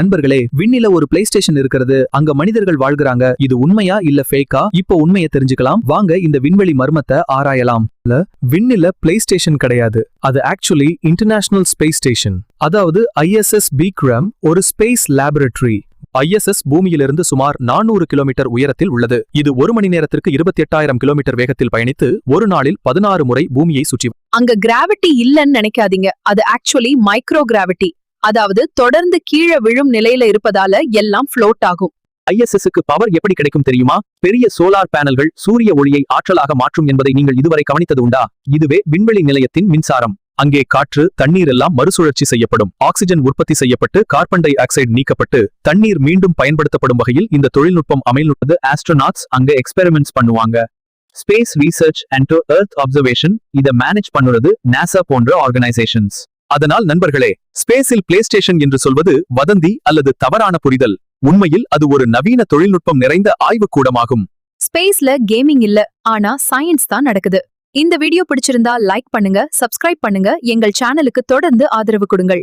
நண்பர்களே, விண்ணில ஒரு play station இருக்கிறது. அங்க மனிதர்கள் வாழ்கிறாங்க. இது உண்மையா இல்ல ஃபேக்கா? இப்போ உண்மையை தெரிஞ்சுக்கலாம். வாங்க இந்த விண்வெளி மர்மத்தை ஆராயலாம். விண்ணில பிளே ஸ்டேஷன் கிடையாது. அது ஆக்சுவலி இன்டர்நேஷனல் ஸ்பேஸ் ஸ்டேஷன். அதாவது ISS விக்ரம் ஒரு ஸ்பேஸ் லேபரட்டரி. ISS பூமியிலிருந்து சுமார் 400 கிலோமீட்டர் உயரத்தில் உள்ளது. இது ஒரு மணி நேரத்திற்கு 28,000 கிலோமீட்டர் வேகத்தில் பயணித்து ஒரு நாளில் 16 முறை பூமியை சுற்றி. அங்க கிராவிட்டி இல்லன்னு நினைக்காதீங்க. அது ஆக்சுவலி மைக்ரோ கிராவிட்டி. அதாவது தொடர்ந்து கீழே விழும் நிலையில இருப்பதால எல்லாம் ஃப்ளோட் ஆகும். ISSக்கு பவர் எப்படி கிடைக்கும் தெரியுமா? பெரிய சோலார் பேனல்கள் சூரிய ஒளியை ஆற்றலாக மாற்றும் என்பதை நீங்கள் இதுவரை கவனித்தது உண்டா? இதுவே விண்வெளி நிலையத்தின் மின்சாரம். அங்கே காற்று, தண்ணீர் எல்லாம் மறுசுழற்சி செய்யப்படும். ஆக்சிஜன் உற்பத்தி செய்யப்பட்டு கார்பன் டை ஆக்சைடு நீக்கப்பட்டு தண்ணீர் மீண்டும் பயன்படுத்தப்படும் வகையில் இந்த தொழில்நுட்பம் அமைந்துள்ளது. ஆஸ்ட்ரோநாட்ஸ் அங்க எக்ஸ்பெரிமெண்ட்ஸ் பண்ணுவாங்க. Space research and earth observation இதை மேனேஜ் பண்ணுறது NASA போன்ற ஆர்கனைசேஷன்ஸ். அதனால் நண்பர்களே, ஸ்பேஸில் பிளே ஸ்டேஷன் என்று சொல்வது வதந்தி அல்லது தவறான புரிதல். உண்மையில் அது ஒரு நவீன தொழில்நுட்பம் நிறைந்த ஆய்வுக்கூடமாகும். ஸ்பேஸ்ல கேமிங் இல்ல, ஆனா சயின்ஸ் தான் நடக்குது. இந்த வீடியோ பிடிச்சிருந்தா லைக் பண்ணுங்க, சப்ஸ்கிரைப் பண்ணுங்க, எங்கள் சேனலுக்கு தொடர்ந்து ஆதரவு கொடுங்கள்.